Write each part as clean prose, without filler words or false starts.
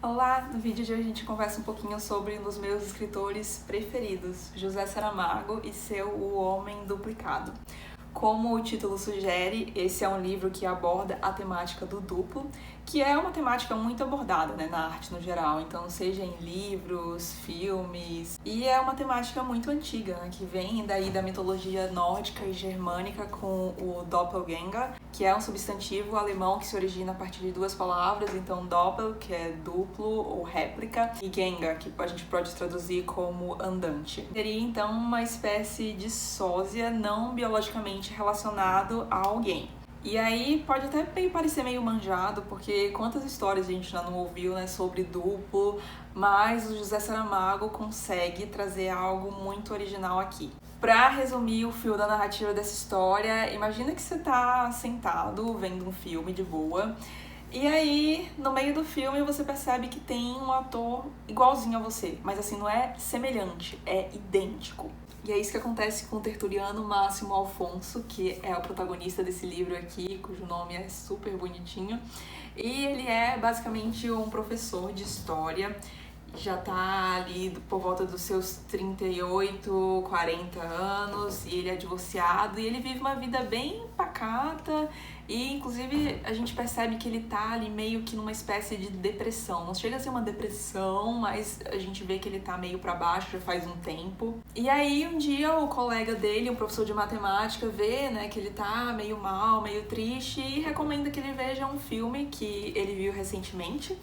Olá! No vídeo de hoje a gente conversa um pouquinho sobre um dos meus escritores preferidos, José Saramago e seu O Homem Duplicado. Como o título sugere, esse é um livro que aborda a temática do duplo, que é uma temática muito abordada, na arte no geral, então seja em livros, filmes, e é uma temática muito antiga, que vem daí da mitologia nórdica e germânica com o Doppelgänger, que é um substantivo alemão que se origina a partir de duas palavras, então Doppel, que é duplo ou réplica, e Gänger, que a gente pode traduzir como andante. Seria então uma espécie de sósia não biologicamente relacionado a alguém. E aí pode até parecer meio manjado, porque quantas histórias a gente já não ouviu, sobre duplo, mas o José Saramago consegue trazer algo muito original aqui. Pra resumir o fio da narrativa dessa história, imagina que você tá sentado vendo um filme de boa, e aí no meio do filme você percebe que tem um ator igualzinho a você, mas assim, não é semelhante, é idêntico. E é isso que acontece com o tertuliano Máximo Alfonso, que é o protagonista desse livro aqui, cujo nome é super bonitinho. E ele é basicamente um professor de história, já tá ali por volta dos seus 38, 40 anos, e ele é divorciado, e ele vive uma vida bem pacata, e inclusive a gente percebe que ele tá ali meio que numa espécie de depressão. Não chega a ser uma depressão, mas a gente vê que ele tá meio pra baixo já faz um tempo. E aí um dia o colega dele, um professor de matemática, vê, que ele tá meio mal, meio triste, e recomenda que ele veja um filme que ele viu recentemente.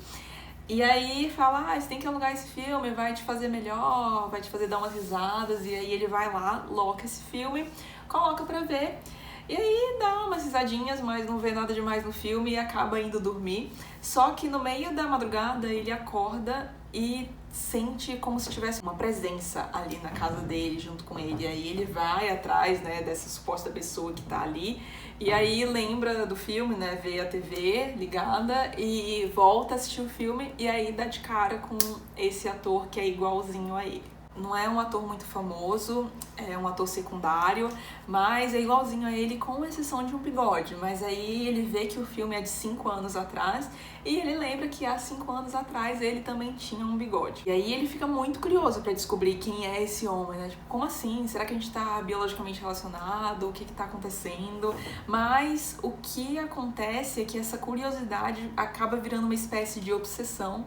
E aí fala, você tem que alugar esse filme, vai te fazer melhor, vai te fazer dar umas risadas. E aí ele vai lá, loca esse filme, coloca pra ver. E aí dá umas risadinhas, mas não vê nada demais no filme e acaba indo dormir. Só que no meio da madrugada ele acorda e sente como se tivesse uma presença ali na casa dele, junto com ele. E aí ele vai atrás, dessa suposta pessoa que tá ali. E aí lembra do filme, vê a TV ligada e volta a assistir o filme. E aí dá de cara com esse ator que é igualzinho a ele. Não é um ator muito famoso, é um ator secundário, mas é igualzinho a ele com exceção de um bigode. Mas aí ele vê que o filme é de 5 anos atrás e ele lembra que há 5 anos atrás ele também tinha um bigode. E aí ele fica muito curioso pra descobrir quem é esse homem, como assim? Será que a gente tá biologicamente relacionado? O que tá acontecendo? Mas o que acontece é que essa curiosidade acaba virando uma espécie de obsessão.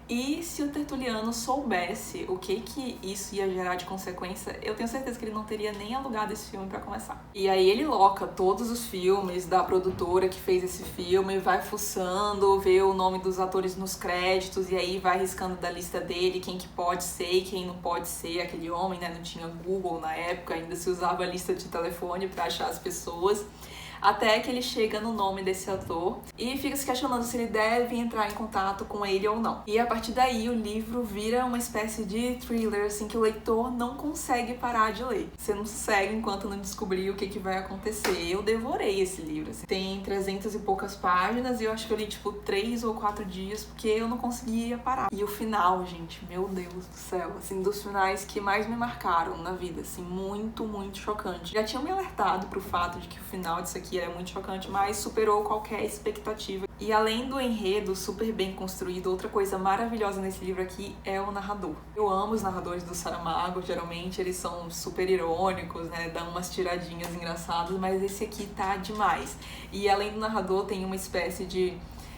E se o tertuliano soubesse o que isso ia gerar de consequência, eu tenho certeza que ele não teria nem alugado esse filme pra começar. E aí ele loca todos os filmes da produtora que fez esse filme, vai fuçando, vê o nome dos atores nos créditos, e aí vai riscando da lista dele quem que pode ser e quem não pode ser aquele homem, Não tinha Google na época, ainda se usava a lista de telefone pra achar as pessoas. Até que ele chega no nome desse ator e fica se questionando se ele deve entrar em contato com ele ou não. E a partir daí o livro vira uma espécie de thriller, que o leitor não consegue parar de ler. Você não segue enquanto não descobrir o que vai acontecer. Eu devorei esse livro. Tem 300 e poucas páginas e eu acho que eu li 3 ou 4 dias porque eu não conseguia parar. E o final, gente, meu Deus do céu, dos finais que mais me marcaram na vida, muito, muito chocante. Já tinham me alertado pro fato de que o final disso aqui era muito chocante, mas superou qualquer expectativa. E além do enredo super bem construído, outra coisa maravilhosa nesse livro aqui é o narrador. Eu amo os narradores do Saramago, geralmente eles são super irônicos, dão umas tiradinhas engraçadas, mas esse aqui tá demais. E além do narrador tem uma espécie de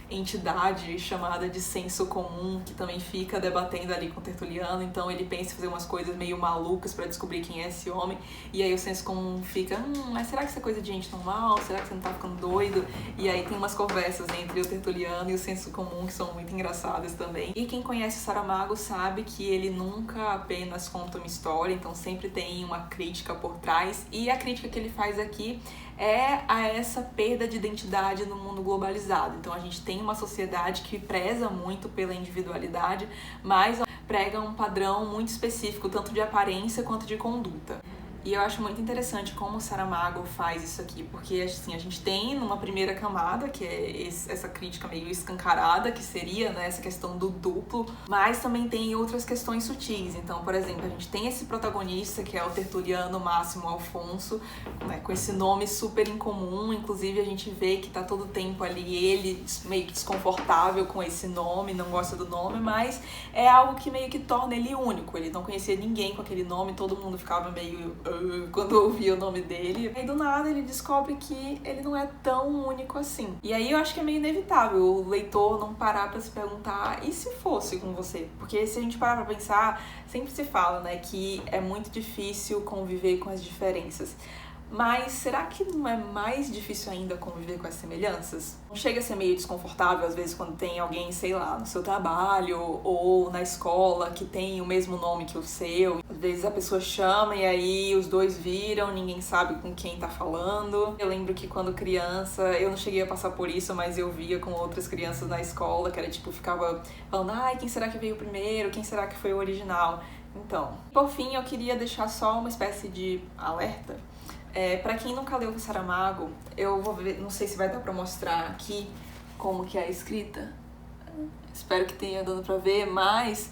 entidade chamada de senso comum, que também fica debatendo ali com o tertuliano, então ele pensa em fazer umas coisas meio malucas pra descobrir quem é esse homem, e aí o senso comum fica, mas será que isso é coisa de gente normal? Será que você não tá ficando doido? E aí tem umas conversas entre o tertuliano e o senso comum que são muito engraçadas também. E quem conhece o Saramago sabe que ele nunca apenas conta uma história, então sempre tem uma crítica por trás, e a crítica que ele faz aqui é a essa perda de identidade no mundo globalizado. Então a gente tem uma sociedade que preza muito pela individualidade, mas prega um padrão muito específico, tanto de aparência quanto de conduta. E eu acho muito interessante como o Saramago faz isso aqui, porque assim, a gente tem numa primeira camada, que é essa crítica meio escancarada, que seria, né, essa questão do duplo, mas também tem outras questões sutis. Então, por exemplo, a gente tem esse protagonista, que é o tertuliano Máximo Alfonso, né, com esse nome super incomum, inclusive a gente vê que tá todo o tempo ali ele meio que desconfortável com esse nome, não gosta do nome, mas é algo que meio que torna ele único. Ele não conhecia ninguém com aquele nome, todo mundo ficava meio quando ouvia o nome dele. Aí do nada ele descobre que ele não é tão único assim. E aí eu acho que é meio inevitável o leitor não parar pra se perguntar, e se fosse com você? Porque se a gente parar pra pensar, sempre se fala, né, que é muito difícil conviver com as diferenças. Mas será que não é mais difícil ainda conviver com as semelhanças? Não chega a ser meio desconfortável, às vezes, quando tem alguém, sei lá, no seu trabalho ou na escola que tem o mesmo nome que o seu. Às vezes a pessoa chama e aí os dois viram, ninguém sabe com quem tá falando. Eu lembro que quando criança, eu não cheguei a passar por isso, mas eu via com outras crianças na escola, que era tipo, ficava falando, ai, quem será que veio primeiro? Quem será que foi o original? Então, por fim, eu queria deixar só uma espécie de alerta. Pra quem nunca leu o Saramago, eu vou ver, não sei se vai dar pra mostrar aqui como que é a escrita. Espero que tenha dando pra ver, mas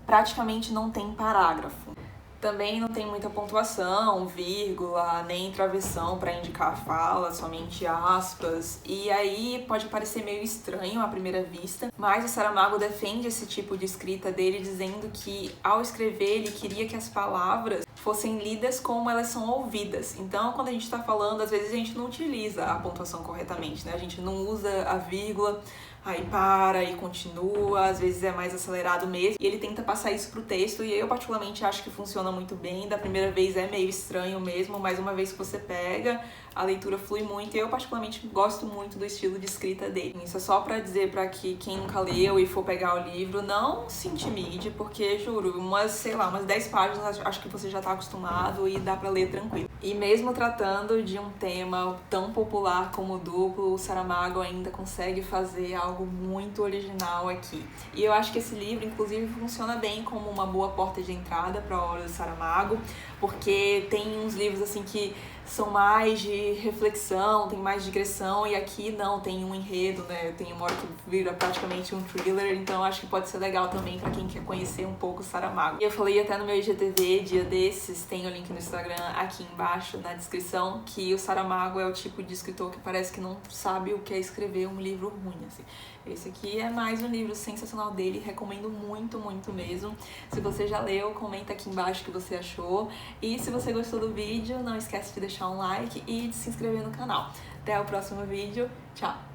praticamente não tem parágrafo. Também não tem muita pontuação, vírgula, nem travessão para indicar a fala, somente aspas. E aí pode parecer meio estranho à primeira vista, mas o Saramago defende esse tipo de escrita dele, dizendo que ao escrever ele queria que as palavras fossem lidas como elas são ouvidas. Então, quando a gente está falando, às vezes a gente não utiliza a pontuação corretamente, né? A gente não usa a vírgula, aí para e continua, às vezes é mais acelerado mesmo. E ele tenta passar isso pro texto e eu particularmente acho que funciona muito bem. Da primeira vez é meio estranho mesmo, mas uma vez que você pega, a leitura flui muito. E eu particularmente gosto muito do estilo de escrita dele. Isso é só pra dizer pra que quem nunca leu e for pegar o livro, não se intimide, porque, juro, umas 10 páginas acho que você já tá acostumado e dá pra ler tranquilo. E mesmo tratando de um tema tão popular como o duplo, o Saramago ainda consegue fazer algo muito original aqui. E eu acho que esse livro, inclusive, funciona bem como uma boa porta de entrada para a obra do Saramago, porque tem uns livros assim que são mais de reflexão, tem mais digressão, e aqui não, tem um enredo, né? Tem uma hora que vira praticamente um thriller, então acho que pode ser legal também pra quem quer conhecer um pouco o Saramago. E eu falei até no meu IGTV, dia desses, tem o link no Instagram aqui embaixo na descrição, que o Saramago é o tipo de escritor que parece que não sabe o que é escrever um livro ruim, assim. Esse aqui é mais um livro sensacional dele, recomendo muito, muito mesmo. Se você já leu, comenta aqui embaixo o que você achou. E se você gostou do vídeo, não esquece de deixar um like e de se inscrever no canal. Até o próximo vídeo. Tchau!